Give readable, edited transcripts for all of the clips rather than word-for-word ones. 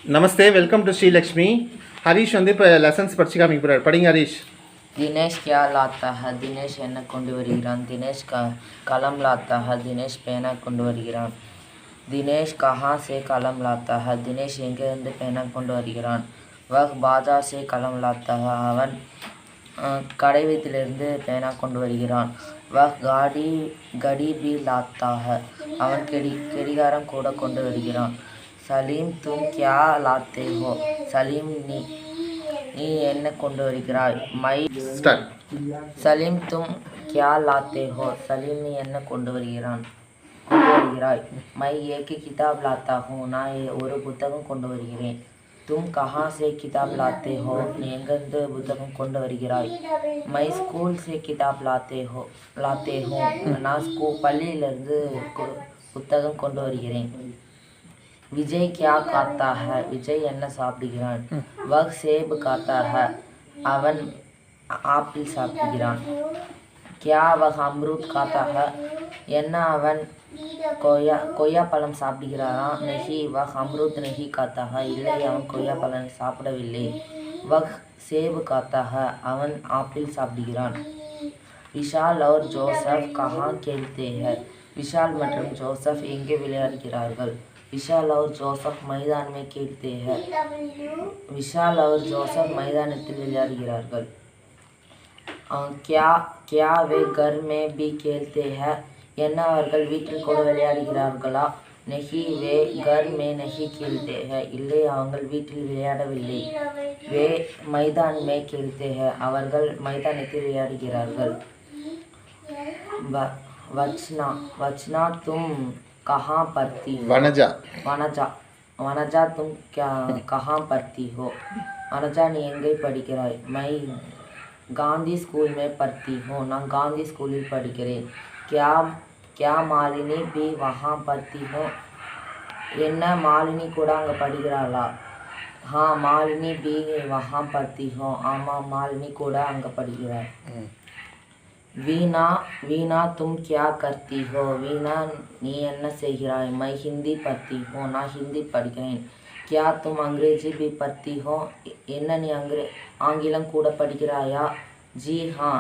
Namaste, welcome to Srilakshmi. Harish வந்து இப்போ lessons படிச்சு காமிக்க போகிறார். படிங்க ஹரீஷ். दिनेश क्या लाता है? दिनेश என்ன கொண்டு வருகிறான்? दिनेश कलम लाता है. दिनेश பேனா கொண்டு வருகிறான். दिनेश कहाँ से कलम लाता है? दिनेश எங்கிருந்து பேனா கொண்டு வருகிறான். वह बाजार से कलम लाता है. அவன் கடை வீட்டிலிருந்து பேனா கொண்டு வருகிறான். वह घड़ी भी लाता है. அவன் கடிகாரம் கூட கொண்டு வருகிறான். सलीम तुम क्या लाते हो? सलीम நீ என்ன கொண்டு வருகிறாய்? सलीम तुम क्या लाते हो? सलीम நீ என்ன கொண்டு வருகிறாய்? मैं एक किताब लाता हूँ. நான் ஒரு புத்தகம் கொண்டு வருகிறேன். तुम कहाँ से किताब लाते हो? நீ எங்கிருந்து புத்தகம் கொண்டு வருகிறாய்? मैं स्कूल से किताब लाते हूँ. நான் பள்ளியிலிருந்து புத்தகம் கொண்டு வருகிறேன். विजय क्या खाता है? विजय என்ன சாப்பிடுகிறான். वह सेब खाता है. அவன் ஆப்பிள் சாப்பிடுகிறான். क्या वह अमरूद खाता है? என்ன அவன் கொய்யா பழம் சாப்பிடுகிறானா? नहीं वह अमरूद नहीं खाता है. இல்லை அவன் கொய்யா பழம் சாப்பிடவில்லை. वह सेब खाता है. அவன் ஆப்பிள் சாப்பிடுகிறான். விஷால் और जोसेफ कहाँ खेलते हैं? விஷால் மற்றும் ஜோசப் எங்கே விளையாடுகிறார்கள்? विशाल और जोसेफ मैदान में खेलते हैं. विशाल और जोसेफ मैदानத்தில் விளையாடுகிறார்கள். क्या वे घर में भी खेलते हैं? என்ன அவர்கள் வீட்டில் கூட விளையாடுகிறார்களா? नहीं वे घर में नहीं खेलते हैं. இல்லை அவர்கள் வீட்டில் விளையாடவில்லை. वे मैदान में खेलते हैं. அவர்கள் மைதானத்தில் விளையாடுகிறார்கள். वचना तुम कहाँ पढ़ती हो? वनजा तुम कहाँ पढ़ती हो? वनजा நீ எங்கே படிக்கிறாய்? मैं गांधी स्कूल में पढ़ती हूँ. நான் காந்தி ஸ்கூலில் படிக்கிறேன். क्या मालिनी भी वहाँ पढ़ती हो? என்ன மாலினி கூட அங்கே படிக்கிறாளா? हाँ मालिनी भी वहाँ पढ़ती हो. ஆமாம் மாலினி கூட அங்கே படிக்கிறாள். वीणा तुम क्या करती हो? वीणा நீ என்ன செய்கிறாய்? मैं हिंदी पढ़ती हूँ. நான் ஹிந்தி படிக்கிறேன். क्या तुम अंग्रेजी भी पढ़ती हो? என்ன நீ ஆங்கிலம் கூட படிக்கிறாயா? जी हाँ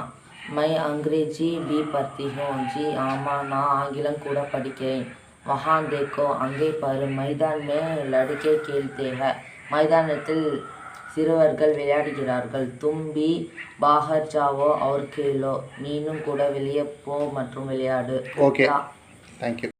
मैं अंग्रेजी भी पढ़ती हूँ. जी ஆமாம் நான் ஆங்கிலம் கூட படிக்கிறேன். वहाँ देखो அங்கே பாரு. मैदान में लड़के खेलते हैं. மைதானத்தில் சிறுவர்கள் விளையாடுகிறார்கள். தும் பி பாஹர் ஜாவோ और खेलो. நீனும் கூட வெளியே போ மற்றும் விளையாடு. Okay, thank you.